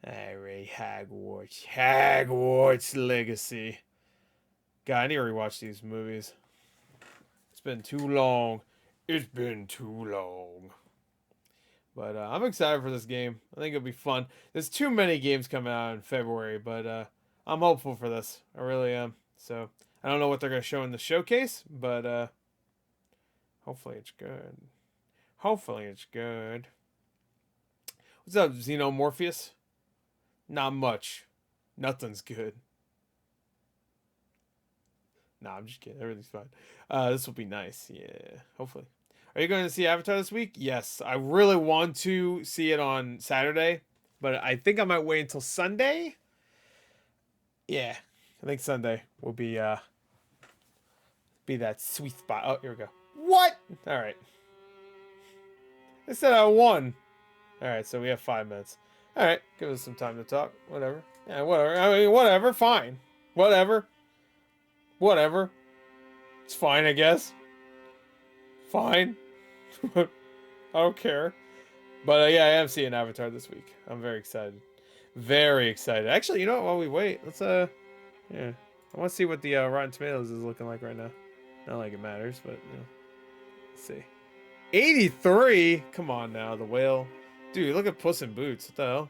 Alright, Hogwarts. Hogwarts Legacy. God, I need to rewatch these movies. It's been too long. It's been too long. But I'm excited for this game. I think it'll be fun. There's too many games coming out in February, but I'm hopeful for this. I really am. So I don't know what they're gonna show in the showcase, but hopefully it's good. Hopefully it's good. What's up, Xenomorpheus? Not much. Nothing's good. Nah, I'm just kidding. Everything's fine. This will be nice. Yeah, hopefully. Are you going to see Avatar this week? Yes. I really want to see it on Saturday, but I think I might wait until Sunday. Yeah, I think Sunday will be that sweet spot. Oh, here we go. What? All right. They said I won. All right, so we have 5 minutes. All right, give us some time to talk. Whatever. Yeah, whatever. I mean, whatever. Fine. Whatever. Whatever. It's fine, I guess. Fine. I don't care. But yeah, I am seeing Avatar this week. I'm very excited. Very excited. Actually, you know what? While we wait, let's yeah. I want to see what the Rotten Tomatoes is looking like right now. Not like it matters, but you know. Let's see. 83. Come on now, The Whale. Dude, look at Puss in Boots. What the hell?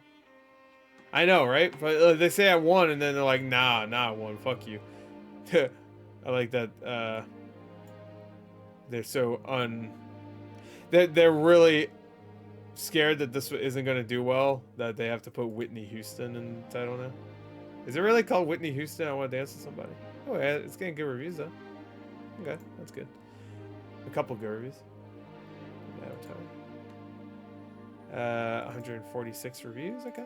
I know, right? But they say I won, and then they're like, nah, I won. Fuck you. I like that. They're so they're really scared that this isn't going to do well, that they have to put Whitney Houston in the title now. Is it really called Whitney Houston? I Want to Dance with Somebody? Oh, yeah, it's getting good reviews, though. Okay, that's good. A couple good reviews. Avatar. 146 reviews, okay.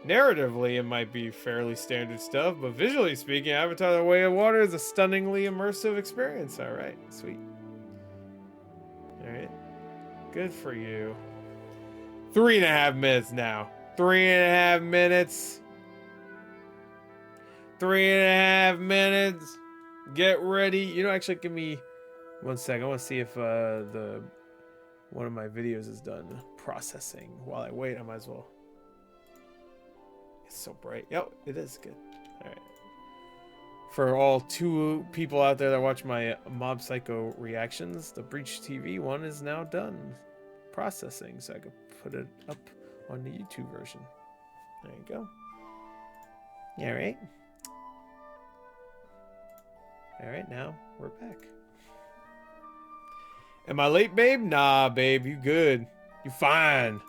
Narratively, it might be fairly standard stuff, but visually speaking, Avatar: The Way of Water is a stunningly immersive experience. All right, sweet. All right, good for you. 3.5 minutes now. 3.5 minutes. 3.5 minutes. Get ready. You know, actually, give me 1 second. I want to see if one of my videos is done processing. While I wait, I might as well. It's so bright. Yep, it is good. All right. For all 2 people out there that watch my Mob Psycho reactions, the Breach TV one is now done processing, so I could put it up on the YouTube version. There you go. All right. All right, now we're back. Am I late, babe? Nah, babe, you good. You fine.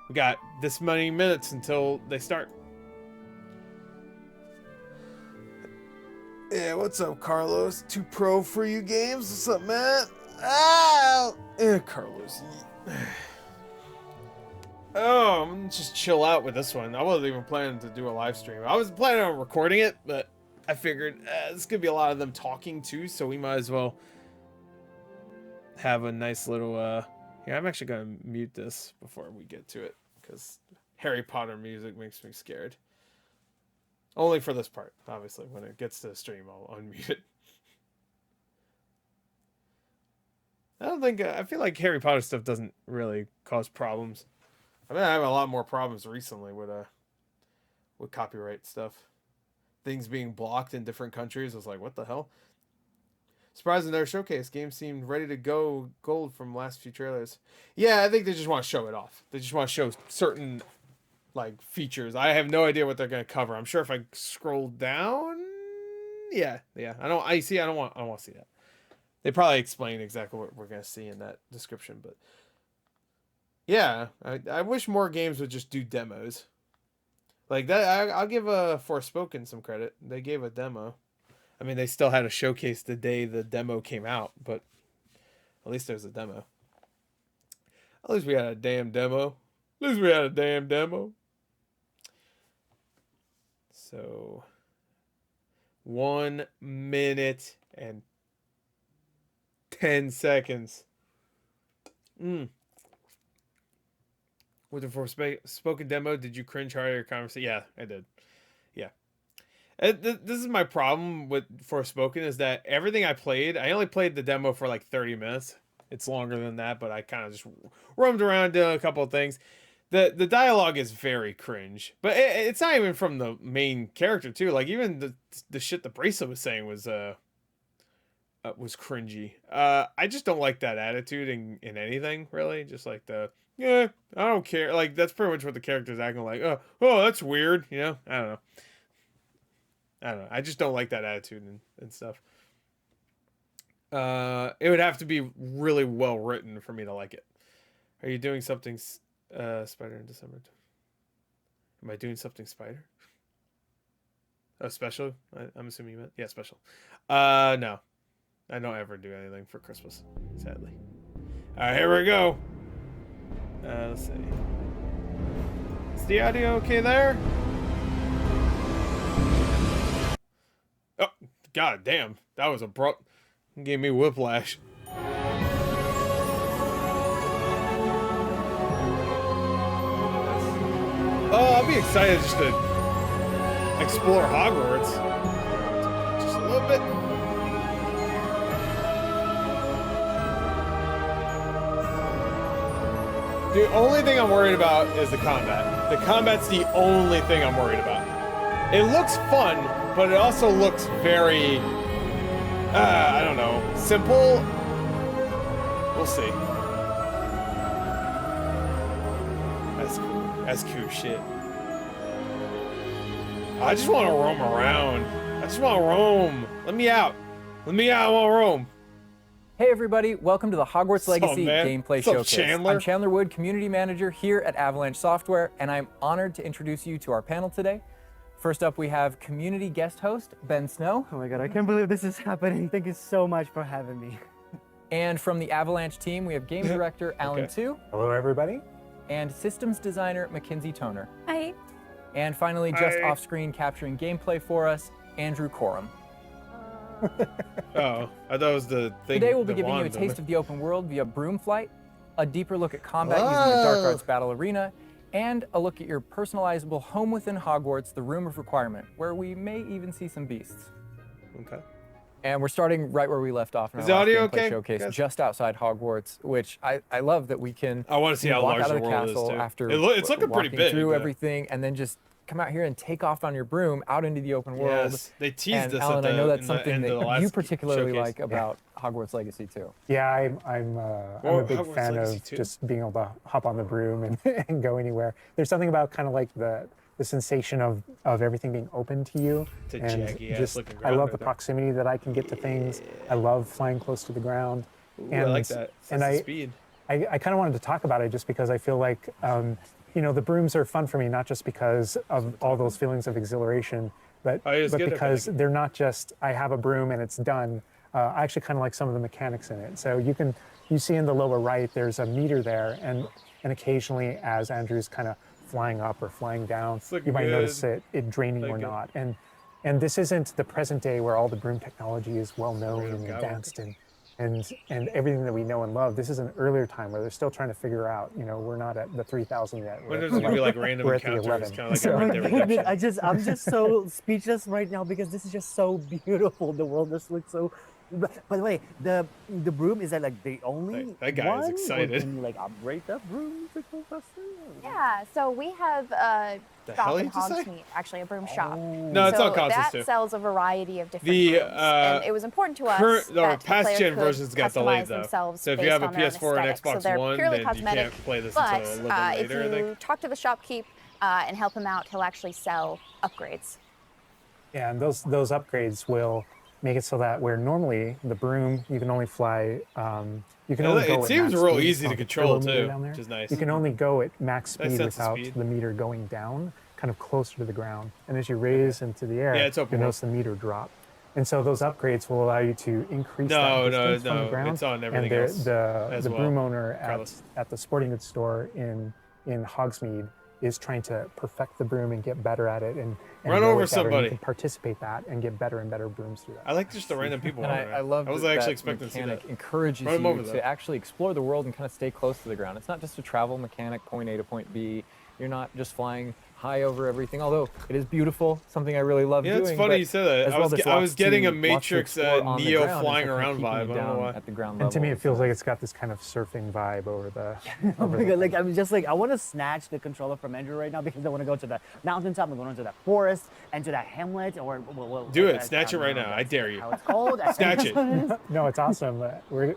We got this many minutes until they start. Yeah, what's up, Carlos? Too pro for you games? What's up, man? Ah! Carlos. Oh, I'm gonna just chill out with this one. I wasn't even planning to do a live stream. I was planning on recording it, but I figured this could be a lot of them talking too, so we might as well have a nice little here. I'm actually gonna mute this before we get to it because Harry Potter music makes me scared. Only for this part, obviously. When it gets to the stream, I'll unmute it. I don't think I feel like Harry Potter stuff doesn't really cause problems. I mean, I have a lot more problems recently with copyright stuff. Things being blocked in different countries. I was like, what the hell? Surprised in their showcase, game seemed ready to go gold from last few trailers. Yeah, I think they just want to show it off. They just want to show certain like features. I have no idea what they're gonna cover. I'm sure if I scroll down, yeah. I don't want to see that. They probably explain exactly what we're gonna see in that description, but yeah, I wish more games would just do demos like that. I'll give Forspoken some credit. They gave a demo. I mean, they still had a showcase the day the demo came out, but at least there's a demo. At least we had a damn demo. At least we had a damn demo. So 1 minute and 10 seconds. With the Forspoken demo, did you cringe hard at your conversation? Yeah, I did. Yeah. This is my problem with Forspoken is that everything I played, I only played the demo for like 30 minutes. It's longer than that, but I kind of just roamed around doing a couple of things. The dialogue is very cringe, but it's not even from the main character too. Like even the shit the bracelet was saying was cringy. I just don't like that attitude in anything really. Just like yeah, I don't care. Like that's pretty much what the character's acting like. Oh, that's weird. You know, I don't know. I just don't like that attitude and stuff. It would have to be really well written for me to like it. Are you doing something, Spider in December? Am I doing something Spider? Oh, special? I'm assuming you meant? Yeah, special. No. I don't ever do anything for Christmas, sadly. Alright, here we go. Let's see. Is the audio okay there? Oh, god damn. That was abrupt. Gave me whiplash. Oh, I'll be excited just to explore Hogwarts. Just a little bit. The only thing I'm worried about is the combat. The combat's the only thing I'm worried about. It looks fun, but it also looks very, I don't know, simple. We'll see. That's cool. That's cool shit. I just want to roam around. I just want to roam. Let me out. Let me out. I want to roam. Hey everybody, welcome to the Hogwarts Legacy Gameplay Showcase. Chandler? I'm Chandler Wood, Community Manager here at Avalanche Software, and I'm honored to introduce you to our panel today. First up, we have community guest host, Ben Snow. Oh my god, I can't believe this is happening. Thank you so much for having me. And from the Avalanche team, we have Game Director Alan Tu. Hello everybody. And Systems Designer Mackenzie Toner. Hi. And finally, just off-screen capturing gameplay for us, Andrew Corum. Oh, I thought it was the thing. Today we'll be giving you a taste of the open world via broom flight, a deeper look at combat using the Dark Arts Battle Arena, and a look at your personalizable home within Hogwarts, the Room of Requirement, where we may even see some beasts. Okay. And we're starting right where we left off in our Is the last audio gameplay okay, showcase, guys? just outside Hogwarts, which I love that we can I want to see how walk large out the of the world is castle too. after It's looking pretty walking big. through yeah. everything, and then just come out here and take off on your broom out into the open world. Yes, they teased And us. Alan, at the, I know that's in something the end of the that last you particularly showcase. like about Hogwarts Legacy too. Yeah, I'm a big Hogwarts fan Legacy of too. just being able to hop on the broom and go anywhere. There's something about kind of like the sensation of everything being open to you. It's a and jaggy-ass just, looking I ground love right the there. proximity that I can get to things. I love flying close to the ground. Ooh, I like that. And Sense of speed. I kind of wanted to talk about it just because I feel like, you know, the brooms are fun for me, not just because of all those feelings of exhilaration, but it's good at because that. they're not just, I have a broom and it's done. I actually kind of like some of the mechanics in it. So you see in the lower right, there's a meter there, and occasionally as Andrew's kind of flying up or flying down, looking you might good. notice it draining or Like it. not. And this isn't the present day where all the broom technology is well known Random and guy advanced and everything that we know and love. This is an earlier time where they're still trying to figure out, you know, we're not at the 3,000 yet. When there's gonna be like random we're at the encounters, 11. kind of like So- a Red Dead Redemption. I'm just so speechless right now because this is just so beautiful. The world just looks so. By the way, the broom, is that like the only That guy is one? excited. Or can you like upgrade that broom to go faster? Yeah, so we have a The shop hell in did you say? Hogsmeade, actually a broom shop. No, it's so on consoles that too. sells a variety of different The, brooms, and it was important to us current- or that the past player gen could versions got customize delayed, though. themselves So if you based have a on their own PS4 and aesthetic. Xbox so they're One, purely then you cosmetic, can't play this but until a little bit later, if I you think. talk to the shopkeep and help him out, he'll actually sell upgrades. Yeah, and those upgrades will make it so that where normally the broom you can only fly, you can only go It at seems max real speed. easy It's to not the control turbo meter too, down there. which is nice. You can only go at max Nice speed sense of without speed. the meter going down, kind of closer to the ground. And as you raise into the air, Yeah, it's open you world. notice the meter drop. And so those upgrades will allow you to increase No, that distance from the no, ground. it's on everything and else as the well, broom owner regardless. at the sporting goods store in Hogsmeade is trying to perfect the broom and get better at it and Run know over it better, and somebody. you can participate that and get better and better brooms through that. I like just the random people. And wandering I around. love I was that actually that expecting to see mechanic that. encourages Run 'em over, you though. to actually explore the world and kind of stay close to the ground. It's not just a travel mechanic, point A to point B. You're not just flying high over everything, although it is beautiful, something I really love Yeah, doing. it's funny but you said that. as I well, was, there's I was lots getting a to Matrix explore on the Neo ground, and flying so kind of around keeping vibe. I you don't know down why. at the ground And to level. me, it feels like it's got this kind of surfing vibe over the. Oh over my the god, like thing. I'm just like I want to snatch the controller from Andrew right now because I want to go to the mountaintop, I'm going to that forest and to that hamlet or Do what it, snatch it right now. I dare you. How it's called? Snatch it. No, it's awesome. We're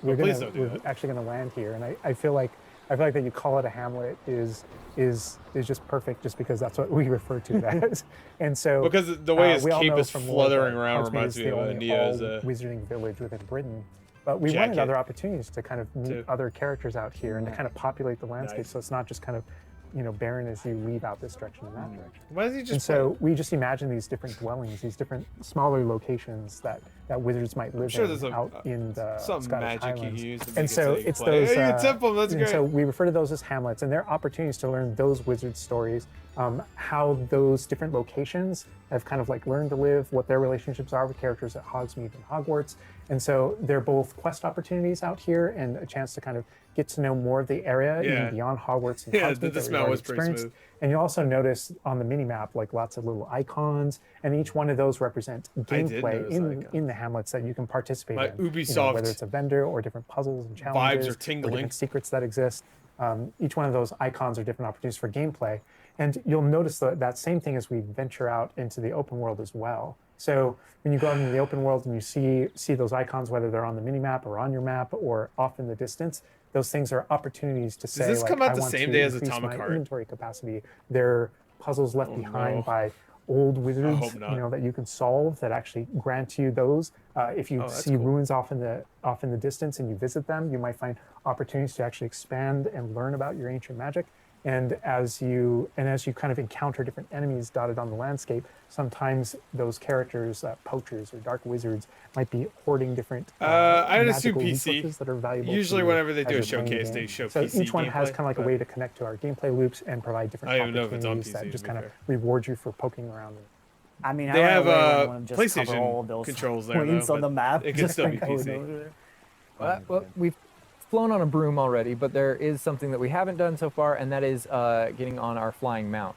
please don't do we're that. actually gonna land here, and I feel like that you call it a hamlet is just perfect, just because that's what we refer to it as. And so Because the way his we all cape know is from lore fluttering that around Hogsmeade reminds is me the of only Neo's all-wizarding village within Britain. But we jacket. wanted other opportunities to kind of meet Too. other characters out here and to kind of populate the landscape, Nice. so it's not just kind of barren as you leave out this direction and that direction. Why does he just And so we just imagine these different dwellings, these different smaller locations that wizards might live sure in there's out in the some Scottish magic you Highlands. can use to make And it so you can it's play. those. Hey, it's simple. That's and great. so we refer to those as hamlets, and they're opportunities to learn those wizard stories, how those different locations have kind of like learned to live, what their relationships are with characters at Hogsmeade and Hogwarts. And so they're both quest opportunities out here and a chance to kind of get to know more of the area, Yeah. even beyond Hogwarts and Yeah, Hogsmeade the that we've dismount already was pretty experienced. smooth. And you also notice on the mini map like lots of little icons, and each one of those represent did gameplay notice in icons. the hamlets that you can participate My in. You know, Ubisoft whether it's a vendor or different puzzles and challenges, are or tingling. different secrets that exist. Each one of those icons are different opportunities for gameplay. And you'll notice that same thing as we venture out into the open world as well. So when you go out into the open world and you see those icons, whether they're on the mini map or on your map or off in the distance, those things are opportunities to say, this like, come out I the want same to day as increase Atomic my Heart? inventory capacity. They're puzzles left behind no. by old wizards, hope not. that you can solve that actually grant you those. If you that's see cool. ruins off in the distance and you visit them, you might find opportunities to actually expand and learn about your ancient magic. And as you kind of encounter different enemies dotted on the landscape, sometimes those characters, poachers or dark wizards, might be hoarding different I'd assume magical PC. resources that are valuable. Usually to you whenever they as do a you're playing the showcase, game. they show so PC each one has gameplay, kind of like a but- way to connect to our gameplay loops and provide different I don't even know if it's on opportunities PC, that to just be kind of fair. reward you for poking around. I mean, They I have want to just cover PlayStation all of those controls there, points though, on the but map. it can just still by be going PC. over there. Well, we've flown on a broom already, but there is something that we haven't done so far, and that is getting on our flying mount.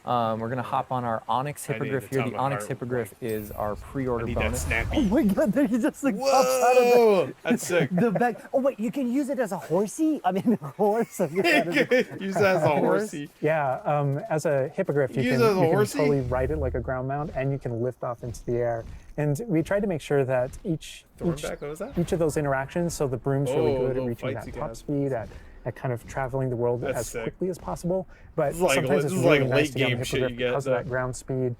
We're going to hop on our Onyx I need Hippogriff to here. tell The my Onyx heart Hippogriff is our pre-order I need that bonus. Oh snappy. my god, there he just like pops out of Whoa, that's sick. the back. Oh wait, you can use it as a horsey? I mean, a horse. I guess that is Use that as a horsey. Yeah, as a hippogriff, you Use can, it as a you can horsey? totally ride it like a ground mount, and you can lift off into the air. And we tried to make sure that each Thornback, what was that? of those interactions, so the broom's really Oh, good at little reaching fights that you top got. speed, at kind of traveling the world That's as sick. quickly as possible. But This is like- sometimes this it's is like really nice late to get on the game shit you hippogriff get, because of though. that ground speed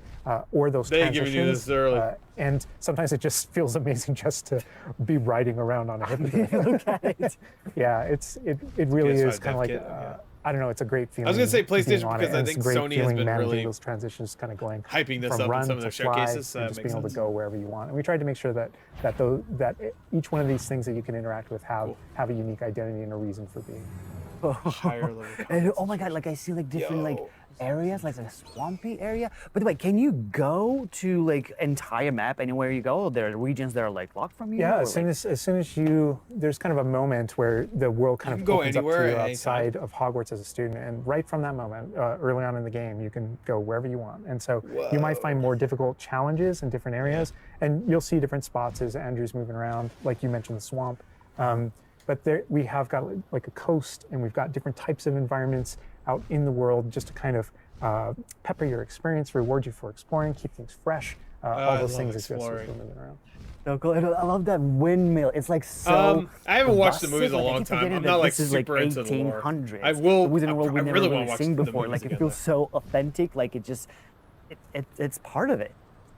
or those They ain't transitions. giving you this early. And sometimes it just feels amazing just to be riding around on a hippogriff. Look at it. Yeah, it really PS5 is kind of dev like kit, yeah. I don't know, it's a great feeling. I was gonna say being PlayStation on it, because I and it's think a great Sony has feeling been managing really those transitions, kind of going hyping this from up in run some of to their fly showcases, to that just makes being able sense. to go wherever you want. And we tried to make sure that each one of these things that you can interact with have a unique identity and a reason for being. Higher level. And, oh my god, like I see like different like Yo. areas, like a swampy area. By the way, can you go to like entire map anywhere you go? There are regions that are like locked from you? Yeah, or, as soon like- as you, there's kind of a moment where the world kind You of can go opens up to anywhere you at any outside of Hogwarts as a student, and right from that moment, early on in the game, you can go wherever you want. And so you might find more difficult challenges in different areas, and you'll see different spots as Andrew's moving around, like you mentioned, the swamp. But there, we have got like a coast, and we've got different types of environments out in the world just to kind of pepper your experience, reward you for exploring, keep things fresh, all I those love things as you're exploring. moving around. So cool. And I love that windmill. It's like so. I haven't watched the rustic, movies in a like, I long keep time. forgetting I'm that not like this is, like, super into the lore. 1800s. I will. The Wizarding World we I never really really want to watch seen the before. movies Like it again, feels though. so authentic. Like it just, it's part of it.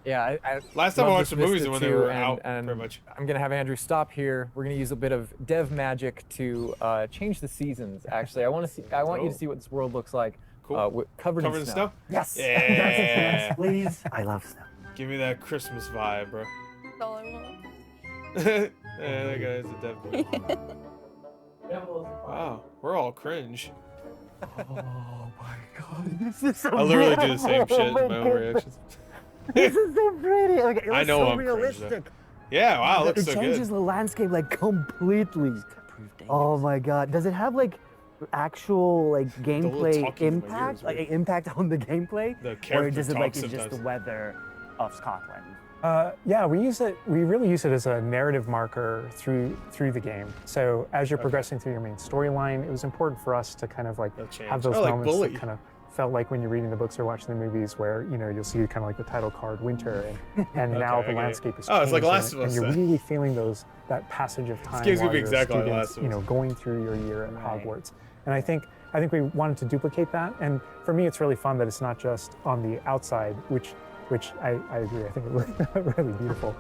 Yeah, Last time I love watched this the movies Vista when they too, were and- out, and pretty much. I'm gonna have Andrew stop here. We're gonna use a bit of dev magic to change the seasons. Actually, I want you to see what this world looks like. Cool. Covered Covered in in snow. snow? Yes. Yeah. Yes, please. I love snow. Give me that Christmas vibe, bro. That's all I want. Yeah, that guy is a dev. Wow, we're all cringe. This is so I literally pretty. do the same shit in Oh my own goodness. reactions. This is so pretty. Like, it I was know so I'm cringe, though. realistic. Yeah, wow, it looks It so changes good. the landscape like completely. Oh my god. Does it have like actual like little gameplay talking in my ears, impact, like weird. impact on the gameplay, The or character does it like talks it's just the sometimes. weather of Scotland? Yeah, we use it. We really use it as a narrative marker through the game. So as you're progressing through your main storyline, it was important for us to kind of like They'll change. have those Oh, like moments Bully. that kind of felt like when you're reading the books or watching the movies, where you'll see kind of like the title card winter, and now Okay, the okay. landscape is Oh, it's like changed, Last of and Us you're then. really feeling that passage of time game's gonna while be you're exactly a like student, Last of Us. going through your year at Right. Hogwarts. And I think we wanted to duplicate that. And for me, it's really fun that it's not just on the outside, which I agree. I think it looked really beautiful.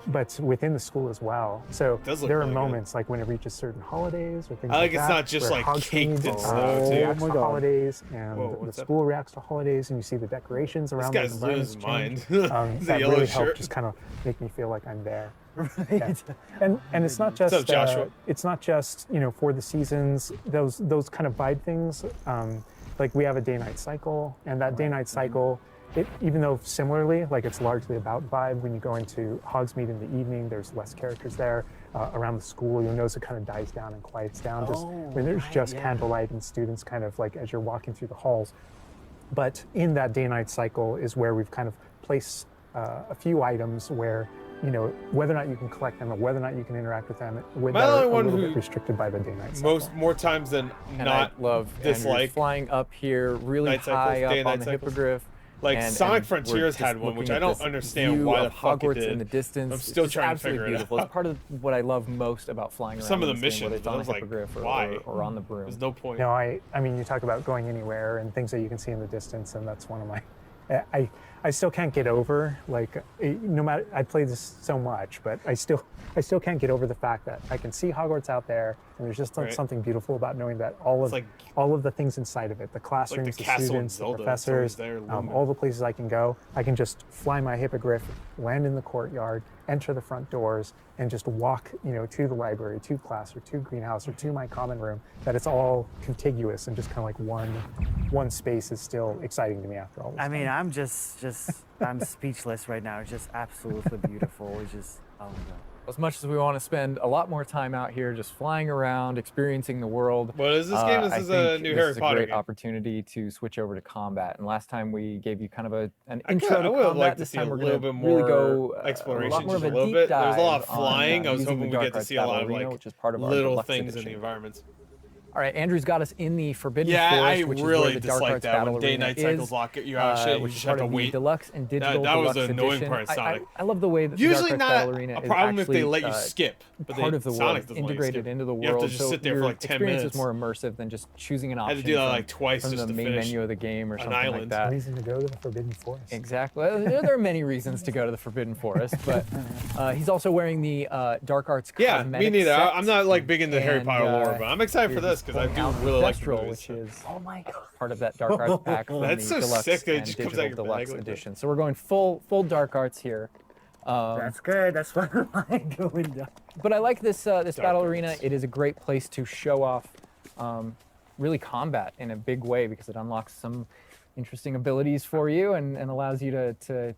But within the school as well. So does look there are really good. moments like when it reaches certain holidays or things I like like it's that. not just, where like, caked in Hogsmeade, snow, too. reacts Oh my to God. holidays, and Whoa, the what's up? school reacts to holidays, and you see the decorations This around guy's those losing environments his mind. change. The That yellow really shirt. helped just kind of make me feel like I'm there. Right. Yeah. And it's not just up, Joshua? it's not just for the seasons, those kind of vibe things. Like we have a day-night cycle, and that day-night cycle, even though similarly, like it's largely about vibe. When you go into Hogsmeade in the evening, there's less characters there. Around the school, you'll notice it kind of dies down and quiets down just when there's just candlelight and students kind of like as you're walking through the halls. But in that day-night cycle is where we've kind of placed a few items where whether or not you can collect them or whether or not you can interact with them, Am I that the are only a one little who bit restricted by the day-night cycle. More times than And not I love Andrew dislike flying up here really night cycles, high day up and on night the cycles. hippogriff. Like and Sonic we're Frontiers just had one, which looking I at don't this understand view why the of fuck it Hogwarts did. in the distance. I'm still It's trying to absolutely figure it beautiful. out. It's part of what I love most about flying around. Some of in the this game, whether missions, it's on I a was like, hippogriff why? or on the broom. There's no point. I mean, you talk about going anywhere and things that you can see in the distance, and that's one of my. I still can't get over no matter I played this so much, but I still can't get over the fact that I can see Hogwarts out there, and there's just Right. something beautiful about knowing that all of the things inside of it, the classrooms, the castle in students, the Zelda, it's professors, always there looming. all the places I can go, I can just fly my hippogriff, land in the courtyard, enter the front doors, and just walk, to the library, to class, or to greenhouse, or to my common room. That it's all contiguous and just kind of like one space is still exciting to me after all this I mean, time. I'm just I'm speechless right now. It's just absolutely beautiful. It's just oh my God. As much as we want to spend a lot more time out here just flying around, experiencing the world. What is this game? This I is a think new this Harry is Potter a great game. opportunity to switch over to combat. And last time we gave you kind of an I intro to would have combat. liked to this see time a we're little going bit to really more go exploration, a lot more just of a a little deep bit. There was a lot of dive flying. I was using hoping the we get to Dark see a lot of Arena, like which is part of our little deluxe things in edition. the environments. All right, Andrew's got us in the Forbidden Yeah, I Forest, which is really where the Dark dislike Arts that Battle when day Arena night cycles is, lock you out. Shit, you which is just part have of to the wait. deluxe and digital That was deluxe the annoying edition. part of Sonic. I love the way that Usually the Dark not Arts Battle Arena a is problem if they actually, let you skip, but part of the Sonic world, doesn't let you integrated skip. into the world. You have to just so sit there for your like 10 experience minutes. is more immersive than just choosing an I option had to do that from, like twice from just the to main finish menu of the game or an something like island. that. Reason to go to the Forbidden Forest. Exactly. There are many reasons to go to the Forbidden Forest, but he's also wearing the Dark Arts Yeah, cosmetic me neither. set. I'm not like big into Harry And, Potter lore, but I'm excited for he's this because I pulling do out really like the Thestral, movies. which is Oh my God. part of that Dark Arts pack from That's the so deluxe sick that it and just comes digital out your bag deluxe like that. edition. So we're going full Dark Arts here. That's good. That's what I like going down. But I like this this battle Arts. arena. It is a great place to show off really combat in a big way because it unlocks some interesting abilities for you and allows you to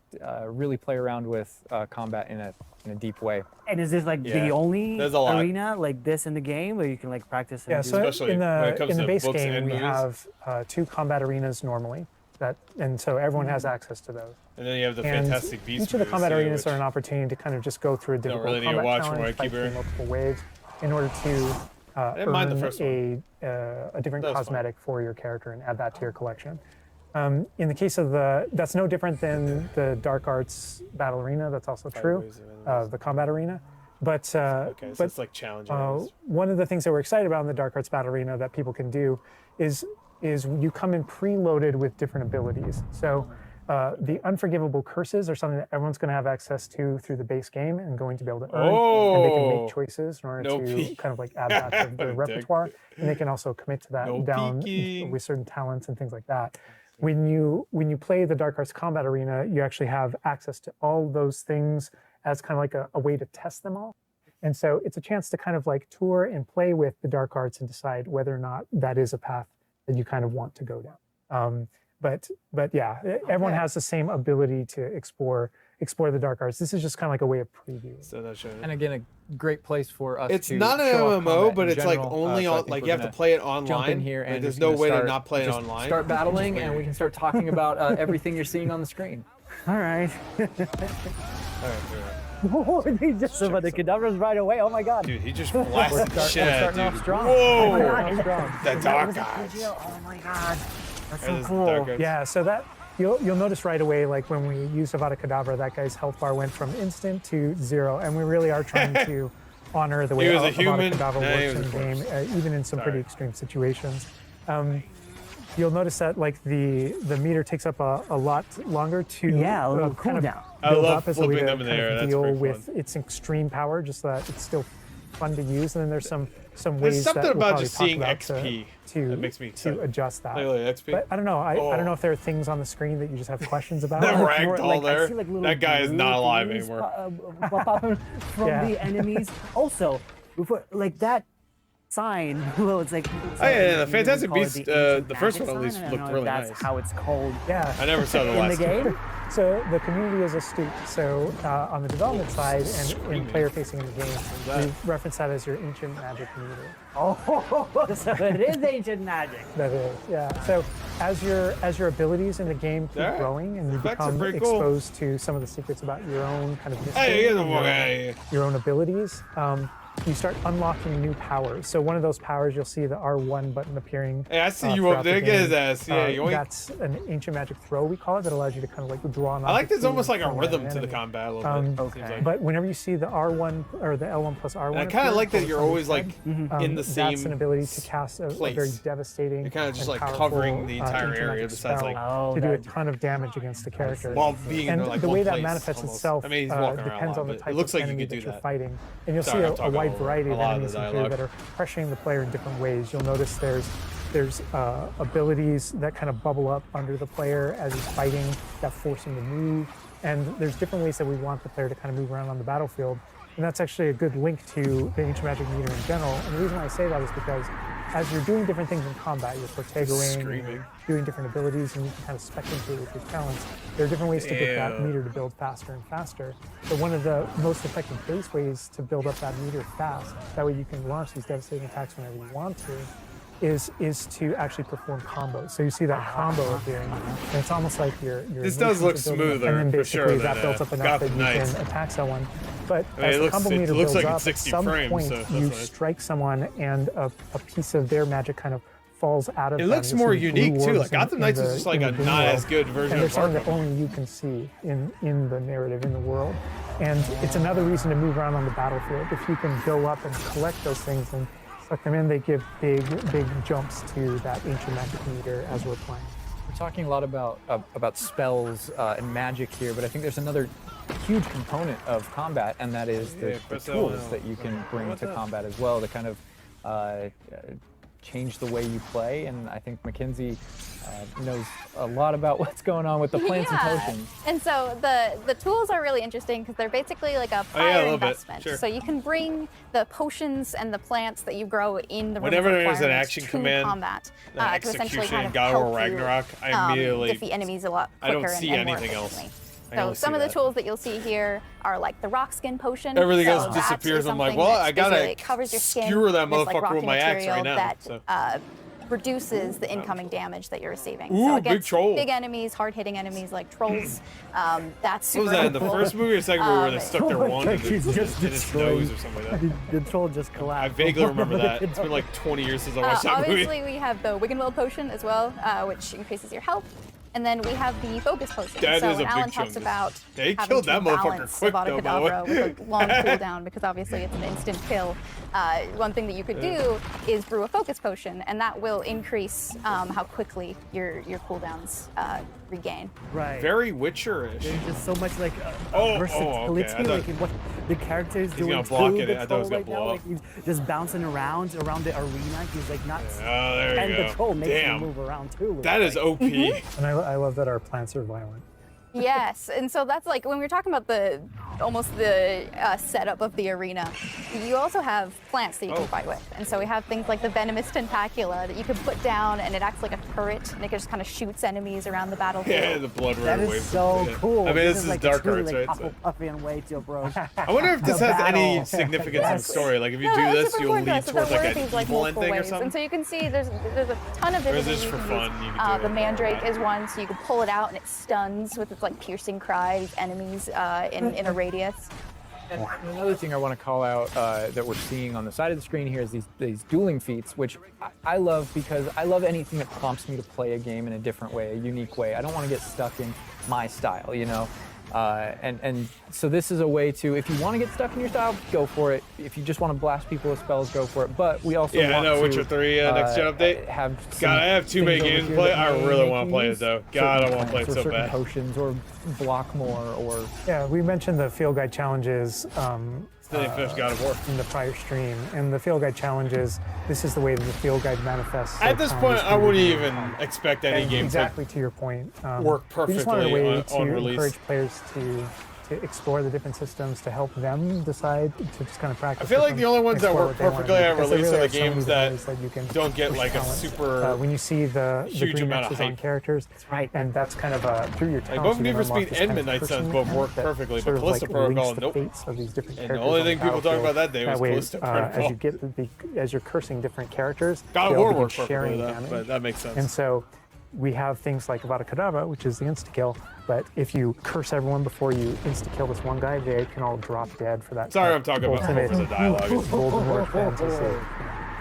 really play around with combat in a deep way. And is this like Yeah, the only there's a lot. arena like this in the game where you can like practice? And Yeah, do so Especially in when it the comes in the to base books game and we movies. have 2 combat arenas normally, and so everyone has access to those. And then you have the And Fantastic Beasts each of the movies, combat too, arenas which- are an opportunity to kind of just go through a difficult really need to combat watch from challenge, what I fight keep through hearing. multiple waves, in order to didn't mind the earn first a different That was fun. cosmetic for your character and add that to your collection. In the case of that's no different than the Dark Arts Battle Arena. That's also true, waves of enemies. the combat arena. But Okay, so but it's like challenge areas. one of the things that we're excited about in the Dark Arts Battle Arena that people can do is you come in preloaded with different abilities. So the unforgivable curses are something that everyone's going to have access to through the base game and going to be able to earn. And they can Oh! make choices in order No to peek. kind of like add that to their Dick. repertoire. And they can also commit to that No down peeking. with certain talents and things like that. When you play the Dark Arts Combat Arena, you actually have access to all those things as kind of like a way to test them all. And so it's a chance to kind of like tour and play with the Dark Arts and decide whether or not that is a path that you kind of want to go down. But yeah, everyone has the same ability to explore explore the dark arts. This is just kind of like a way of previewing. So that's showing. And again, a great place for us It's to not an show off MMO, combat but in it's like general. only So I on. think Like we're you have to gonna play it online. jump in here, and there's just no gonna way to start- not play it just online. Start battling, and we can start talking about everything you're seeing on the screen. All right. All right. Whoa, they just some of the cadavers right away. Oh my god. Dude, he just blasted the shit we're out starting of off dude. strong. Oh my Whoa! god. Strong. That dark Was it eyes. PGL? Oh my god. That's so There's cool. dark eyes. Yeah, so that you'll notice right away, like when we use Avada Kedavra, that guy's health bar went from instant to 0, and we really are trying to honor the way He was a Avada human. Kedavra Nah, he works in was the a game, corpse. even in some pretty Sorry. extreme situations. You'll notice that like the meter takes up a lot longer to Yeah, a little kind of cooldown. I build love up as a way flipping to them in the kind air. of That's deal pretty with fun. its extreme power, just so that it's still fun to use. And then there's some There's ways something that we'll about probably just talk seeing about XP to that makes me excited. to adjust that. Look at XP. But I don't know. I Oh. don't know if there are things on the screen that you just have questions about. That More, ragdoll like, I there. see, like, little That guy is blue not alive things anymore. Pop up from Yeah. the enemies. Also, before like that sign, well, it's like. Oh, yeah, the you Fantastic call it Beasts, ancient the first magic one at least sign? I don't looked know if really that's nice. how it's called Yeah. I never saw the in the last one. game. So the community is astute. So on the development side and screaming. in player facing in the game, that? we reference that as your ancient magic meter. Oh, so it is ancient magic. That is, yeah. So as your abilities in the game keep Yeah. growing and you Effects are become pretty cool. exposed to some of the secrets about your own kind of history, Hey, get the and fuck out of here. your own abilities, you start unlocking new powers. So one of those powers, you'll see the R1 button appearing. Hey, I see you throughout up the there. Get game. his ass. Yeah, yoink. That's an ancient magic throw, we call it, that allows you to kind of like draw an I like object there's to almost and like a from rhythm an to the enemy. combat a little bit. Okay. Seems like. But whenever you see the R1 or the L1 plus R1, And I kind of appear like that over you're somebody's always like head, in the same. that's an ability to cast a very place. devastating. You're kind of just and like powerful, covering the entire ancient area magic besides spell like Oh, to do a that- ton of damage against the character. while being And in like the one way that place manifests almost. itself I mean, he's walking around depends a on lot, the but type it looks of like you enemy could do that you're that. fighting. And you'll Sorry, see I'm a talking wide over variety a of lot of enemies the in here dialogue. that are pressuring the player in different ways. You'll notice there's abilities that kind of bubble up under the player as he's fighting that force him to move. And there's different ways that we want the player to kind of move around on the battlefield. And that's actually a good link to the ancient magic meter in general. And the reason why I say that is because as you're doing different things in combat, you're protegoing, Screaming. you're doing different abilities, and you can kind of spec into it with your talents. There are different ways to get that Ew. meter to build faster and faster. But one of the most effective base ways to build up that meter fast, that way you can launch these devastating attacks whenever you want to, is to actually perform combos. So you see that combo appearing, and it's almost like your This does look motions are building up, smoother, and then for basically sure, that than, builds up enough that Gotham you Knights. can attack someone. But I mean, as it the looks- combo it meter looks builds like up, it's 60 at some frames, point so that's you nice. strike someone, and a piece of their magic kind of falls out of It them. looks You'll more see unique blue too. orbs Like Gotham in Knights is the- just like in a the game not world. as good version And there's of something that Arkham. only you can see in the narrative, in the world. And it's another reason to move around on the battlefield. If you can go up and collect those things and suck them in, they give big jumps to that ancient magic meter as we're playing. We're talking a lot about spells and magic here, but I think there's another huge component of combat, and that is the press tools L1. that you can bring What's to that? combat as well to kind of change the way you play. And I think Mackenzie knows a lot about what's going on with the plants and potions. And so the tools are really interesting because they're basically like a Oh, yeah, a prior little bit, investment. sure. So you can bring the potions and the plants that you grow in the room Whenever of there's an requirements action to command, combat the to essentially execution kind in of God of War help you, Ragnarok, I immediately defeat enemies a lot I quicker don't see and more anything else. efficiently. I So only some see of the that. tools that you'll see here are like the rock skin potion. Everything So else that disappears. is I'm like, something well, that I gotta basically it covers your skin. skewer that It's like motherfucker with rocky my axe right material now, that, so. reduces the incoming damage that you're receiving. Ooh, so big against troll. big enemies, hard-hitting enemies like trolls, that's super What was that in the helpful. first movie or second movie where they stuck their Oh my wand God, in he's its just nose destroying- or something like that? The troll just I collapsed. vaguely remember that. It's been like 20 years since I watched that Obviously, movie. we have the Wiggenweld potion as well, which increases your health. And then we have the focus potion. That so is a when Alan big talks chunk. about Yeah, he having killed to that motherfucker balance quick, Avada though, by the way. Kedavra with a long cooldown, because obviously it's an instant kill, one thing that you could do is brew a focus potion, and that will increase how quickly your cooldowns regain. Right. Very Witcher-ish. There's just so much like okay. versatility, I thought- like in what the character is doing gonna block to it. the I thought it was troll gonna right now. blow Like he's just bouncing around the arena. He's like not. Oh, there you And go. the troll makes Damn. him move around too. That is OP. And I love that our plants are violent. Yes, and so that's like when we're talking about the setup of the arena. You also have plants that you can fight with, and so we have things like the venomous tentacula that you can put down, and it acts like a turret, and it just kind of shoots enemies around the battlefield. Yeah, the blood That red is waves. so cool. I mean, this is like Dark a Arts, like right? So- Hufflepuff way to approach. I wonder if this The has any battle. significance in the story. Like, if you No, do that's this, super you'll important to lead us, so towards there like were an things like evil multiple ending or ways. something. And so you can see there's a ton of Or is different this ways for you can fun? use. You can do The it. mandrake is one, so you can pull it out and it stuns with its like piercing cry these enemies in a radius. And another thing I want to call out that we're seeing on the side of the screen here is these dueling feats, which I love because I love anything that prompts me to play a game in a different way, a unique way. I don't want to get stuck in my style, you know? And so this is a way to, if you want to get stuck in your style, go for it. If you just want to blast people with spells, go for it. But we also Yeah, I want know. to, Witcher 3 next gen update. have God, I have too many games to play. I really want to play it though. God, I want to play it so certain bad. potions or block more or Yeah, we mentioned the field guide challenges Still didn't finish God of War. in the prior stream, and the field guide challenges. This is the way that the field guide manifests. At this point, I wouldn't even expect any And game exactly to your point. work We just wanted a perfectly way on to release. encourage players to explore the different systems, to help them decide to just kind of practice. I feel with like them, the only ones that explore work what they wanna perfectly do, on because they release really are have the so many games that ways you can don't get push like a talent. super when you see the huge green amount of X's on hype. characters, right. and that's kind of through your Like talents. both you Need can for unlock Speed this and kind of Midnight Suns person both mechanic work that perfectly, sort but of, Callisto like, Protocol, links the nope. fates of these different And the characters only on thing people talk battlefield. about that day was way, Callisto as Protocol. you get as you're cursing different characters, God they of all War begin worked sharing perfectly though, damage. but that makes sense. And so we have things like Avada Kedavra, which is the insta-kill, but if you curse everyone before you insta-kill this one guy, they can all drop dead for that. Sorry, I'm talking about ultimate over the dialogue. Voldemort fantasy.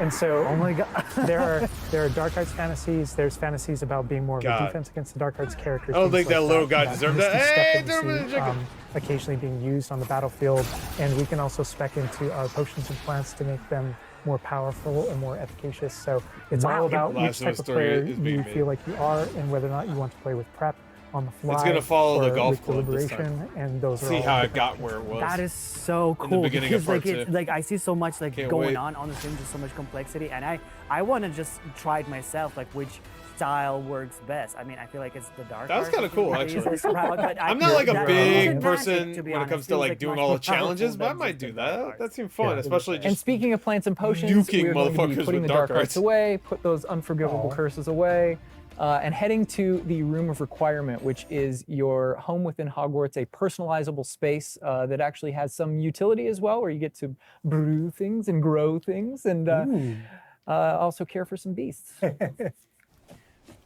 And so Oh my god. there are dark arts fantasies. There's fantasies about being more of God. a defense against the dark arts characters. I don't things think that like little guy deserved that. misty Hey, stuff that throw me you the see, chicken. occasionally being used on the battlefield, and we can also spec into our potions and plants to make them more powerful and more efficacious. So it's all about Last which of Us type of 3 player is being you made. feel like you are, and whether or not you want to play with prep on the fly. gonna follow the or golf with club this deliberation, and those are See all how it different got where it was. That is so In cool the beginning of because like part it, two. like I see so much like Can't going wait. on the stream, just so much complexity, and I want to just try it myself, like which style works best. I mean, I feel like it's the dark. That was arts kinda is cool, the actually. easiest route, but I'm not like a that big magic, person to be when it honest, comes to feels like doing much all more the challenges, powerful but I than might just do the dark that. arts. That seemed fun, Yeah. especially And just speaking of plants and potions, nuking we're going to be motherfuckers putting with the dark dark arts arts. away, put those unforgivable Aw. curses away, and heading to the Room of Requirement, which is your home within Hogwarts, a personalizable space that actually has some utility as well, where you get to brew things and grow things and also care for some beasts.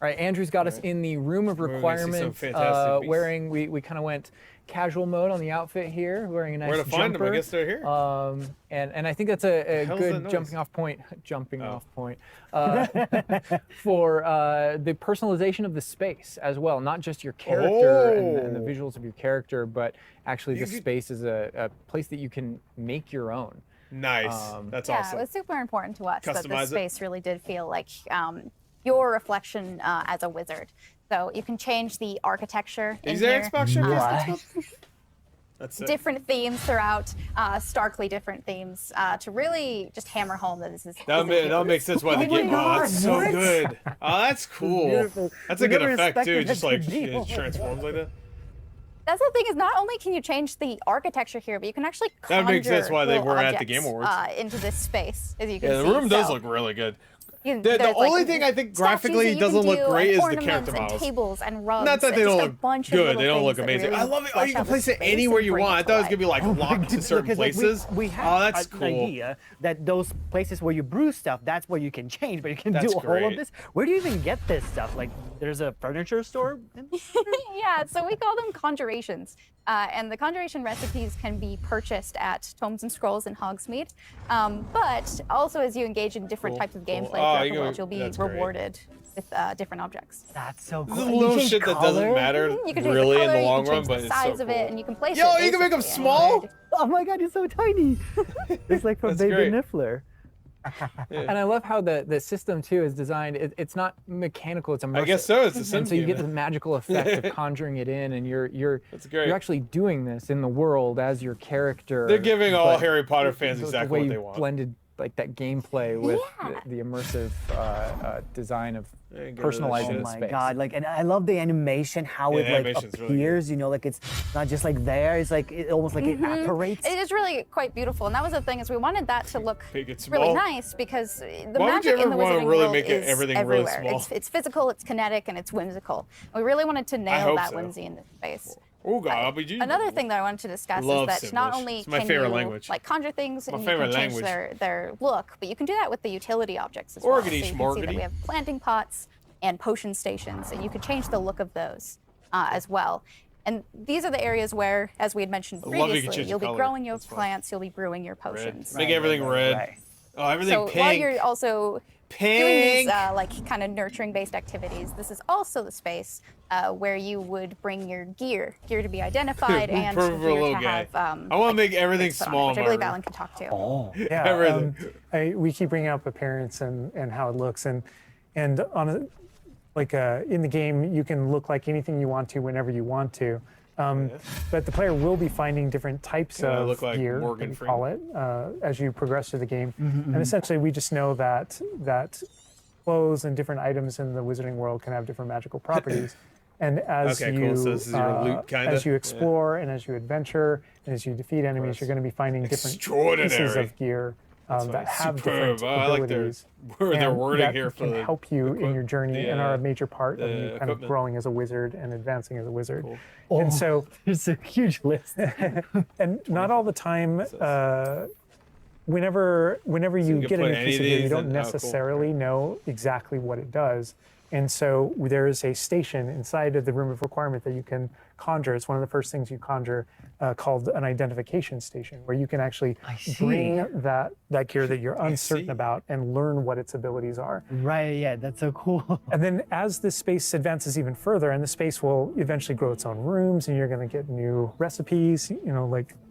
All right, Andrew's got us in the Room of We're gonna see some Requirement, fantastic beasts. wearing, we kind of went casual mode on the outfit here, wearing a nice where to find them. jumper. I guess they're here. And I think that's a hell's that good noise? jumping off point for the personalization of the space as well, not just your character and the Oh. visuals of your character, but actually You the could- space is a place that you can make your own. Nice. That's Yeah, awesome. it was super important to us that Customize this it. space really did feel like your reflection as a wizard. So you can change the architecture in Is there here. Xbox shit? That's it. Different themes throughout, starkly different themes, to really just hammer home that this is. That'll make sense why they Oh my get. Oh, God, that's so what? good. Oh, that's cool. beautiful. That's We a good never effect too. expected Just that like to be it transforms like that. That's the thing is not only can you change the architecture here, but you can actually That makes sense conjure why they little were at the objects, Game Awards. into this space, as you can Yeah, see. the room does So look really good. you- The there's, only like, thing I think statues graphically that you doesn't can look do, great and is the ornaments character and models. tables and rugs. Not that and they just don't a look bunch of good. little They don't look things that amazing. really I love it. Oh, flesh you can out the place it space anywhere and you bring want. it I to thought it was life. gonna be like locked to certain Because, like, places. we have Oh, that's an cool. idea that those places where you brew stuff, that's where you can change, but you can That's do all of great. this. Where do you even get this stuff? Like, there's a furniture store? Yeah, so we call them conjurations. And the conjuration recipes can be purchased at Tomes and Scrolls in Hogsmeade. But also, as you engage in different Cool, types of cool. gameplay Oh, throughout you the go- world, you'll be that's great. rewarded with different objects. That's so cool. This is And you little change shit that doesn't color? matter You can change really the in color, the long you can run, change but the it's size so of it, cool. and you can place Yo, it. you can make them basically small? anywhere. Oh my god, it's so tiny. It's like from That's Baby great. Niffler. And I love how the system too is designed. It's not mechanical. It's immersive. I guess so. It's a And Sims so you game. get the magical effect of conjuring it in, and you're That's great. you're actually doing this in the world as your character. They're giving all but Harry Potter fans the exactly way what you they want. blended like that gameplay with Yeah. the immersive design of Yeah, get rid of that personalizing shit. Oh the my space. god! Like, and I love the animation, how Yeah, it the like animation's really good. appears. You know, like it's not just like there. It's like it almost like it apparates. It is really quite beautiful, and that was the thing is we wanted that to look Big and really small. nice because the Why would you magic in the ever wanna Wizarding really World make it is everything really everywhere. small? It's physical, it's kinetic, and it's whimsical. We really wanted to nail hope that so. whimsy in this space. Oh god, RPG. Another thing that I wanted to discuss Love is that not symbols. only It's my can favorite you language. like conjure things My and you favorite can change language. their look, but you can do that with the utility objects as well. So you Organy can see that schmorgany. we have planting pots and potion stations, and you can change the look of those as well. And these are the areas where, as we had mentioned I love you can previously, change you'll the be color. growing your That's fun. plants, you'll be brewing your Red. potions. Make everything red. right. Oh, everything So pink. while you're also doing Pink. these like kind of nurturing based activities, this is also the space where you would bring your gear to be identified and Perfect for a gear little to guy. have. I want to make everything put on it, small, which I believe Margaret. Alan can talk to. Oh, Yeah, Everything. we keep bringing up appearance and how it looks, and on a, like in the game, you can look like anything you want to whenever you want to. But the player will be finding different types Yeah, I of look like gear, Morgan we Freeman. call it, as you progress through the game. And essentially, we just know that clothes and different items in the Wizarding world can have different magical properties. And as Okay, you cool. So this is your loot, kinda? as you Yeah. explore and as you adventure and as you defeat enemies, you're going to be finding different pieces Extraordinary. of gear that have Superb. different I like their abilities. their and wording that here for can the help you in your journey the, and are a major part of the you kind of equipment. growing as a wizard and advancing as a wizard. Cool. And so, there's a huge list. and not all the time, whenever you can get a put new any piece of of gear, you these don't in- oh, cool. necessarily know exactly what it does. And so there is a station inside of the Room of Requirement that you can conjure. It's one of the first things you conjure, called an identification station, where you can actually bring that gear that you're uncertain see. about and learn what its abilities are. Right, yeah, that's so cool. And then as the space advances even further, and the space will eventually grow its own rooms, and you're going to get new recipes,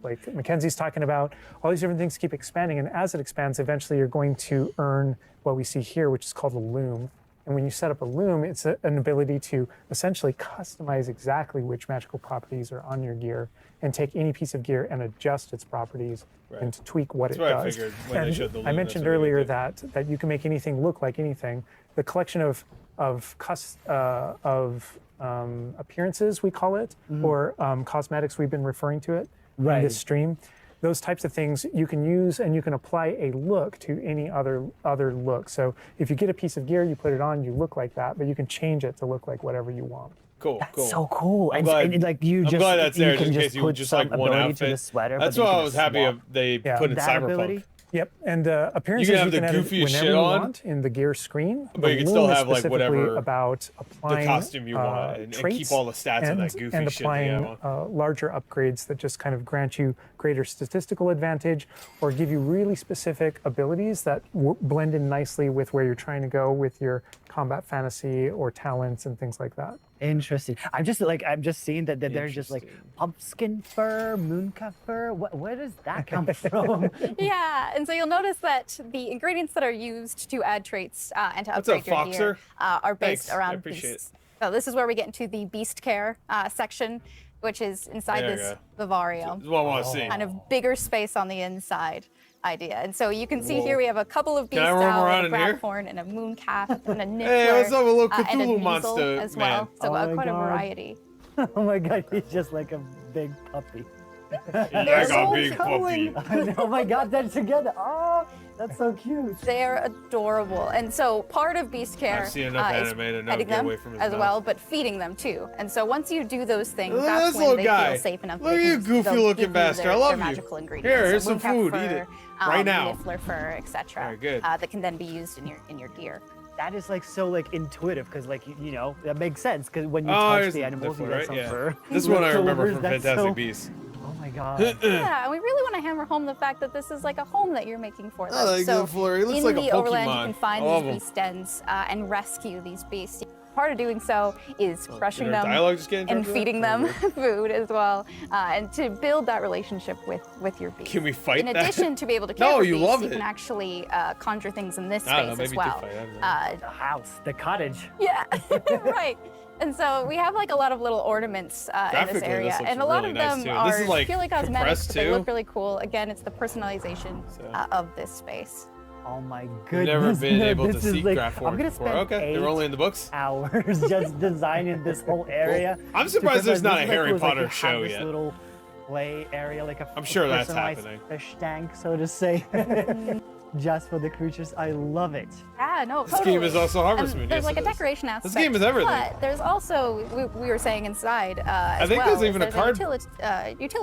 like Mackenzie's talking about, all these different things keep expanding. And as it expands, eventually you're going to earn what we see here, which is called a loom. And when you set up a loom, it's an ability to essentially customize exactly which magical properties are on your gear and take any piece of gear and adjust its properties and to tweak what That's it what I does. figured when they And showed the I loom, mentioned that's what they earlier did. that you can make anything look like anything. The collection of appearances, we call it, or cosmetics, we've been referring to it in Right. this stream. Those types of things you can use, and you can apply a look to any other look. So if you get a piece of gear, you put it on, you look like that, but you can change it to look like whatever you want. Cool, That's cool. so cool. I'm And, glad- and like you I'm just glad that's there, you just can in just case you put just some like one ability to the outfit. sweater. That's but why you I can was happy swap they put in that Cyberpunk. ability. Yep, and appearances You can have the edit goofiest whenever shit you on, want in the gear screen. but The you can loom still is have, like, specifically whatever about applying costume you want and keep traits all the stats of that goofy and shit that you applying have larger upgrades that just kind of grant you greater statistical advantage or give you really specific abilities that blend in nicely with where you're trying to go with your combat fantasy or talents and things like that. Interesting. I'm just seeing that there's just like pumpkin fur, moonca fur. Where does that come from? Yeah, and so you'll notice that the ingredients that are used to add traits and to What's upgrade up, your gear Foxer? are based Thanks, I around appreciate beasts. So this is where we get into the beast care section, which is inside There you this go. vivarium. That's what I want to see. Kind of bigger space on the inside idea. And so you can see Whoa. here we have a couple of beasts I roam out, around a in here? grabhorn and a mooncalf and a niffler. Hey, what's up, a little and a Cthulhu weasel monster as well. man? So Oh my quite a God. variety. Oh my god, he's just like a big puppy. I got so big puppy. Oh my god, they're together. Oh, that's so cute. They're adorable. And so part of beast care I've seen enough is anime to know petting get them away from his as mouth. well, but feeding them too. And so once you do those things, Look at that's this when little they guy. feel safe enough. Look that at they you can- they'll goofy-looking give you bastard. their- I love their you. magical ingredients. Here, here's So some mooncalf food. fur, Eat it. Right now. Niffler fur, etc. Very good. That can then be used in your gear. That is like so like intuitive because like you know that makes sense because when you Oh, touch here's the the animals, you Niffler, get right? some Yeah. fur. This one I remember Leftovers, from that's Fantastic so- Beasts. Oh my god. Yeah, and we really want to hammer home the fact that this is like a home that you're making for them. I like so the flurry. It looks in like a the overland, you Pokemon. can find I love these 'em. beast dens and rescue these beasts. Part of doing so is crushing did our them dialogue just get and interrupted? feeding them food as well, and to build that relationship with your beast. Can we fight In that? addition to be able to care No, for you beasts, love you it. can actually conjure things in this I don't know, space as maybe do well. fight, I don't know. The house, the cottage. Yeah, right. And so we have like a lot of little ornaments in this Graphically, area, this looks and a lot really of nice, them too. are This is, like, purely cosmetic, compressed, but they too? look really cool. Again, it's the personalization of this space. Oh my I've goodness. never been no, able to this is see like, graph I'm forms gonna before. spend Okay, they're only in the books. hours just designing this whole area. I'm surprised there's not a Harry Like, Potter you have show this yet. little play area, like a I'm sure that's personalized happening. fish tank, so to say. Just for the creatures. I love it. Yeah, no, This totally. game is also Harvest And Moon. there's Yes, like it a is. decoration aspect. This game is everything. But there's also, we were saying inside as think well, there's even a card utility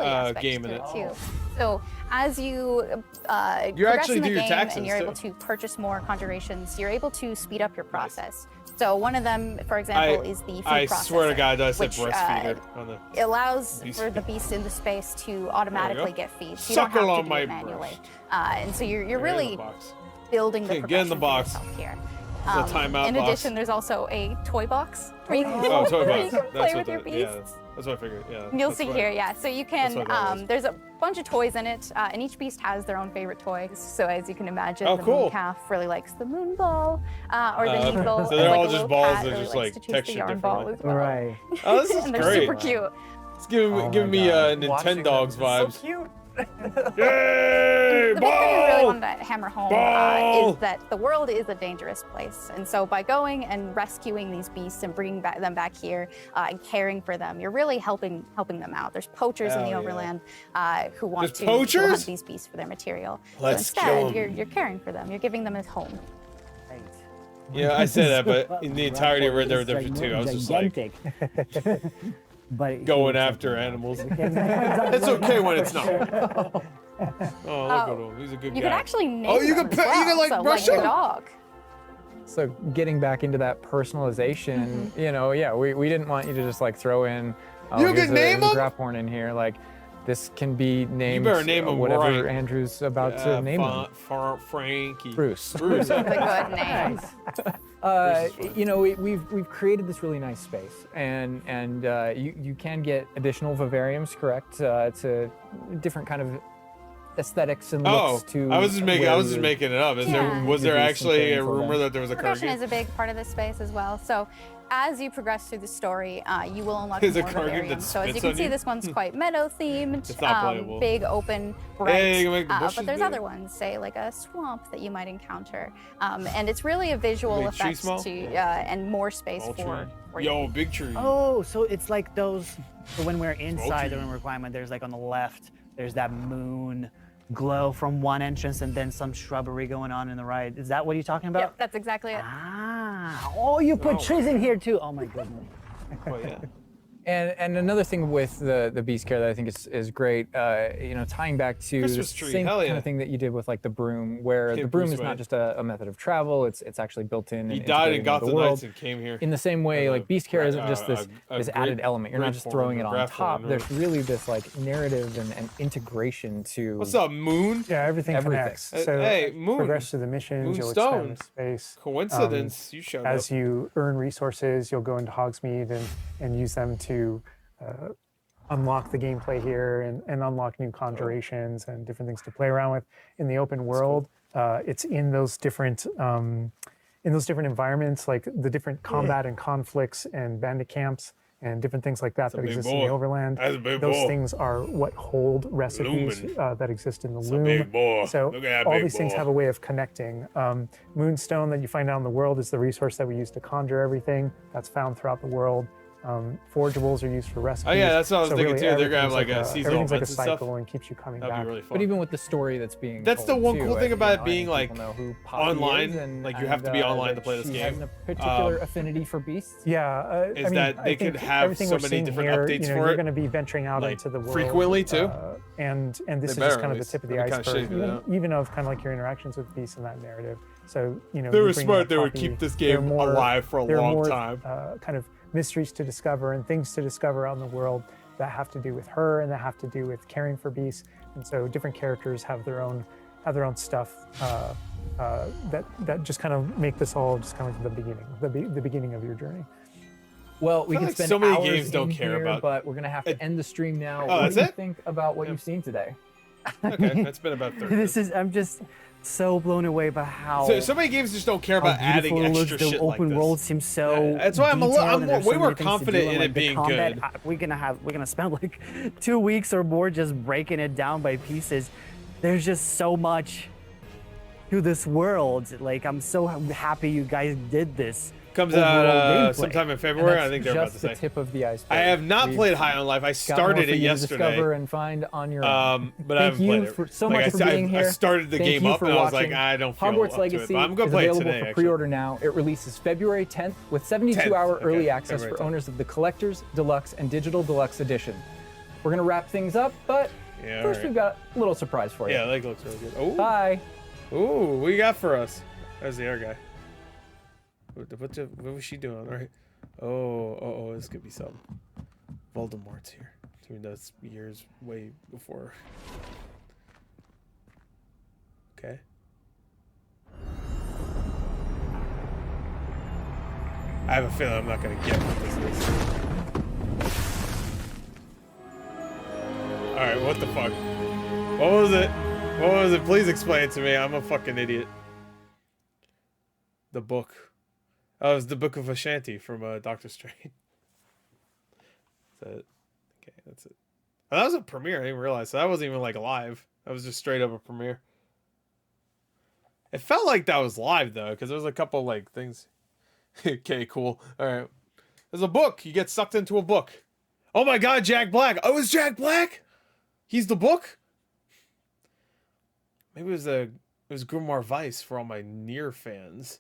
aspect game to in it it. too. So as you progress actually in the do your game taxes, and you're able too. to purchase more conjurations, you're able to speed up your process. So one of them, for example, is the food I processor. swear to God, I said which, breastfeeder on the. It allows Beast for the feeder. beast in the space to automatically go. get feed. So you Suckle don't have on to do my it manually. breast. And so you're Get in the really box. building the Okay, get in the progression box. for yourself here. The timeout in box. addition, there's also a toy box where you can, Oh, toy where you box. can That's play what with your the, beasts. yeah, that's what I figured. Yeah. You'll that's see what- here, yeah. So you can, what that was. there's a bunch of toys in it, and each beast has their own favorite toy. So as you can imagine, Oh, the cool. moon calf really likes the moon ball, or the okay. needle. So they're like all a just little balls cat that really just, likes like, to choose the textured yarn ball differently. as well. Right. Oh, this is And they're great. super cute. It's giving Oh giving my me God. Nintendo Dogs vibes. So cute. Yay! The big thing I really Ball! wanted to hammer home Ball! is that the world is a dangerous place. And so by going and rescuing these beasts and bringing them back here and caring for them, you're really helping them out. There's poachers in Hell the yeah. overland who want There's to poachers? hunt these beasts for their material. Let's so kill instead, 'em. you're caring for them. You're giving them a home. Right. Yeah, I said that, but in the entirety of Red Dead It's Redemption 2, I was just like gigantic. But going after animals. It's okay when it's not. Oh, look at him. He's a good You guy. can actually name Oh, you them can as pet- you can, well, like, so, brush your them? dog. So getting back into that personalization, you know, yeah, we didn't want you to just like throw in, oh, You here's can a, name here's a them? graph horn in here. Like, this can be named better name 'em whatever right. Andrew's about to name them. Frankie. Bruce. Bruce. It's a good name. You know, we've created this really nice space, and you can get additional vivariums, correct? To different kind of aesthetics and Oh, looks to. I was just making it up. Yeah. Was there Introduce some actually a things like rumor that. that there was a Progression Kargan? is a big part of this space as well. So as you progress through the story, you will unlock Is more it Kargan that vivariums. So as you spits can on see, you? this one's quite meadow themed, It's not playable. big, open, bright. Hey, you can make the bushes but there's bigger. other ones, say like a swamp that you might encounter, and it's really a visual Make tree effect small? to and more space Small for. tree. Yo, big tree. Oh, so it's like those. So when we're inside the tree. room requirement, there's like on the left, there's that moon glow from one entrance, and then some shrubbery going on in the right. Is that what you're talking about? Yep, that's exactly it. Ah. Oh, you put trees in here too. Oh my goodness. Oh, yeah. And another thing with the beast care that I think is great, you know, tying back to the Christmas tree, same hell kind yeah. of thing that you did with like the broom, where Hey, the broom Bruce is not Wayne. just a method of travel; it's actually built in. He and died integrated in into the Gotham world. Knights and came here. In the same way, as like a beast care gra- isn't just this a this great- added element. You're not great just form, throwing a it on graph top. form, There's really this like narrative and integration to. What's up, Moon? Yeah, everything Everything. connects. So Hey, as you Moon. progress through the missions, you'll Moonstone. expand the space. Coincidence, you showed As up. you earn resources, you'll go into Hogsmeade and use them to unlock the gameplay here and unlock new conjurations and different things to play around with. In the open world, it's in those different environments, like the different combat and conflicts and bandit camps and different things like that a that big exist in boy. the overland. That's a big Those boy. things are what hold recipes Lumen. that exist in the a loom. big boy. So Look at that all big these things boy. have a way of connecting. Moonstone that you find out in the world is the resource that we use to conjure everything. That's found throughout the world. Forgeables are used for recipes. Oh, yeah, that's what I was So thinking, really too. They're gonna have, everything's like, a seasonal everything's like a events and stuff. cycle and keeps you coming That'd back. be really fun. But even with the story that's being That's the told, one too, cool thing you about it know, I being, think like, people know who Poppy online, is and, like, you have to be online to that play this she game. has a particular affinity for beasts. Yeah, Is I mean, that I they think could have everything so we're many seeing different here, updates you know, for you're it, going to be venturing out like, into the world frequently, too? and this They is better just kind at of the least. tip of the They're kinda iceberg, shaping it up. even of kind of like your interactions with beasts in that narrative. So you know, They you were bring smart. up They would Poppy, keep this there are game more- alive for a there are long more, time. kind of mysteries to discover and things to discover out in the world that have to do with her and that have to do with caring for beasts. And so different characters have their own stuff that just kind of make this all just kind of like the beginning of your journey. Well, we feel can like spend so many hours games don't in care here, about- but we're gonna have to end the stream now. Oh, What that's do you it? think about what you've seen today? Okay, that's been about 30 minutes. I'm just so blown away by how. So many games just don't care how about adding beautiful it extra looks. shit The like open this. world seems so. That's why I'm detailed, and there's way so more many things to confident do, and, in like, it the being combat, good. We're gonna spend like 2 weeks or more just breaking it down by pieces. There's just so much to this world. Like, I'm so happy you guys did this. Comes overall out gameplay. sometime in And February. that's I think they're about to just the say. tip of the iceberg. I have not We've played High on Life. I got more started for it you to yesterday. discover and find on your own. But I Thank haven't you played it. for so Like much I for said, being I here. started the Thank game you up for and I was watching. like, I don't feel Hogwarts up to it, Legacy but I'm gonna is play it available today, for actually. pre-order now. It releases February 10th with 10th, 72-hour okay, early access February for 10th. owners of the Collector's, Deluxe, and Digital Deluxe Edition. We're gonna wrap things up, but Yeah, first alright. we've got a little surprise for you. Yeah, that looks really good. Oh, Bye. ooh, what you got for us? There's the other guy. What was she doing? All right. Oh, this could be something. Voldemort's here. I mean, that's years way before. Okay. I have a feeling I'm not gonna get what this is. Alright, what the fuck? What was it? What was it? Please explain it to me. I'm a fucking idiot. The book. Oh, it was the Book of Ashanti from Doctor Strange. That's it. Okay, that's it. Oh, that was a premiere. I didn't realize. So that wasn't even like live. That was just straight up a premiere. It felt like that was live though, because there was a couple like things. Okay, cool. All right. There's a book. You get sucked into a book. Oh my God, Jack Black. Oh, it's Jack Black. He's the book. Maybe it was Grimoire Weiss for all my Nier fans.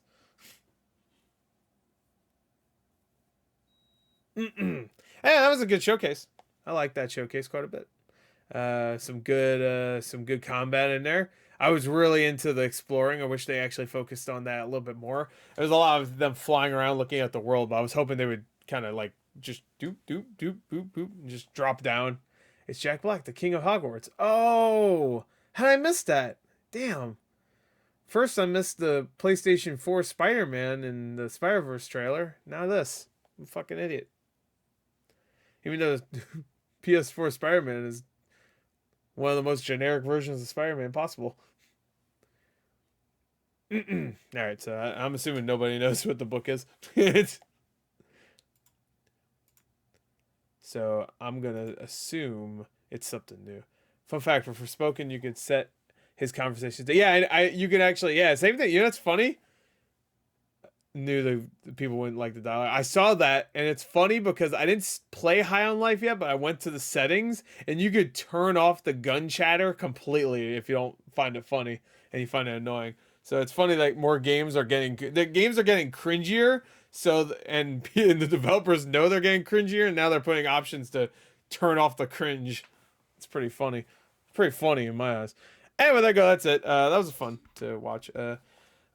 Hey, that was a good showcase. I like that showcase quite a bit. Some good combat in there. I was really into the exploring. I wish they actually focused on that a little bit more. There's a lot of them flying around looking at the world, but I was hoping they would kind of like just doop doop doop boop boop and just drop down. It's Jack Black, the King of Hogwarts. Oh, how did I miss that? Damn. First, I missed the PlayStation 4 Spider-Man in the Spider-Verse trailer. Now this. I'm a fucking idiot. Even though PS4 Spider-Man is one of the most generic versions of Spider-Man possible. Alright, so I'm assuming nobody knows what the book is. So I'm going to assume it's something new. Fun fact, for Forspoken, you could set his conversations. Yeah, you could actually, yeah, same thing. You know what's funny? Knew the people wouldn't like the dialogue. I saw that, and it's funny because I didn't play High on Life yet, but I went to the settings, and you could turn off the gun chatter completely if you don't find it funny and you find it annoying. So it's funny that more games are getting cringier. So and the developers know they're getting cringier, and now they're putting options to turn off the cringe. It's pretty funny. Pretty funny in my eyes. Anyway, there you go. That's it. That was fun to watch.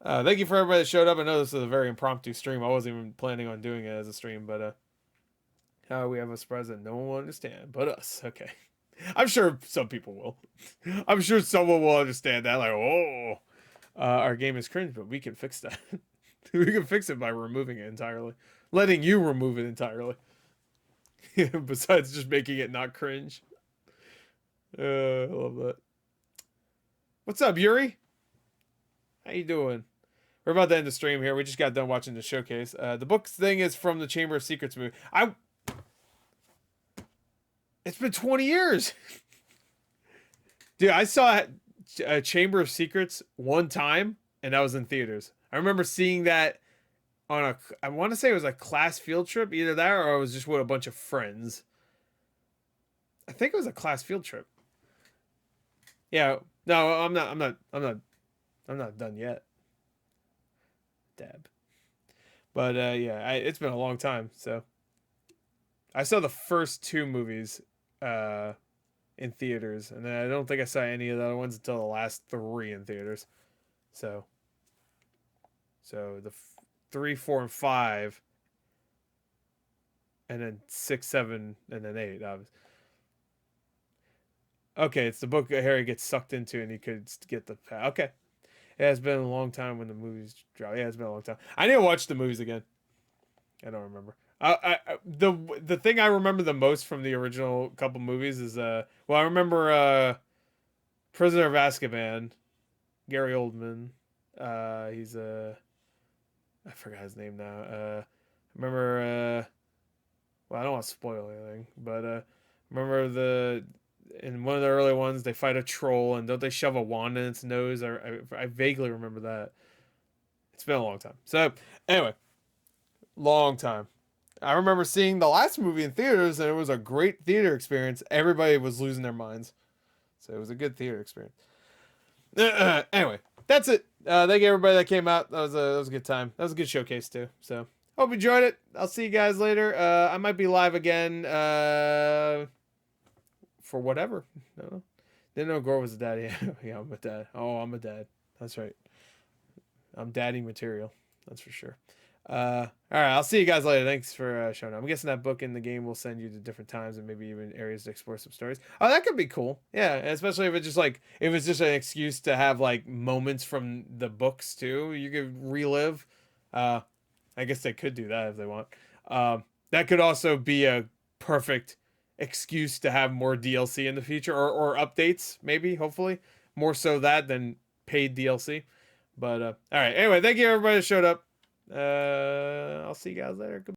Thank you for everybody that showed up. I know this is a very impromptu stream. I wasn't even planning on doing it as a stream, but we have a surprise that no one will understand but us. Okay. I'm sure some people will. I'm sure someone will understand that. Like, oh, our game is cringe, but we can fix that. We can fix it by removing it entirely. Letting you remove it entirely. Besides just making it not cringe. I love that. What's up, Yuri? How you doing? We're about to end the stream here. We just got done watching the showcase. The book thing is from the Chamber of Secrets movie. It's been 20 years. Dude, I saw Chamber of Secrets one time, and that was in theaters. I remember seeing that on I want to say it was a class field trip, either that or I was just with a bunch of friends. I think it was a class field trip. Yeah, no, I'm not done yet. Dab. But yeah, it's been a long time, so I saw the first two movies in theaters, and then I don't think I saw any of the other ones until the last three in theaters. So the 3, 4, and 5, and then 6, 7, and then 8. Obviously. Okay, it's the book Harry gets sucked into, and he could get the. Okay, it has been a long time when the movies drop. Yeah, it's been a long time. I need to watch the movies again. I don't remember. The thing I remember the most from the original couple movies is I remember Prisoner of Azkaban, Gary Oldman. He's I forgot his name now. Remember well, I don't want to spoil anything, but remember in one of the early ones, they fight a troll, and don't they shove a wand in its nose? I vaguely remember that. It's been a long time. So, anyway, long time. I remember seeing the last movie in theaters, and it was a great theater experience. Everybody was losing their minds. So, it was a good theater experience. Anyway, that's it. Thank you, everybody that came out. That was a good time. That was a good showcase, too. So, hope you enjoyed it. I'll see you guys later. I might be live again for whatever. I don't know. Didn't know Gore was a daddy. Yeah, I'm a dad. Oh, I'm a dad. That's right. I'm daddy material. That's for sure. All right, I'll see you guys later. Thanks for showing up. I'm guessing that book in the game will send you to different times and maybe even areas to explore some stories. Oh, that could be cool. Yeah, especially if it's just like if it's just an excuse to have like moments from the books too. You could relive. I guess they could do that if they want. That could also be a perfect excuse to have more DLC in the future or updates, maybe, hopefully. More so that than paid DLC. But all right. Anyway, thank you everybody that showed up. I'll see you guys later. Goodbye.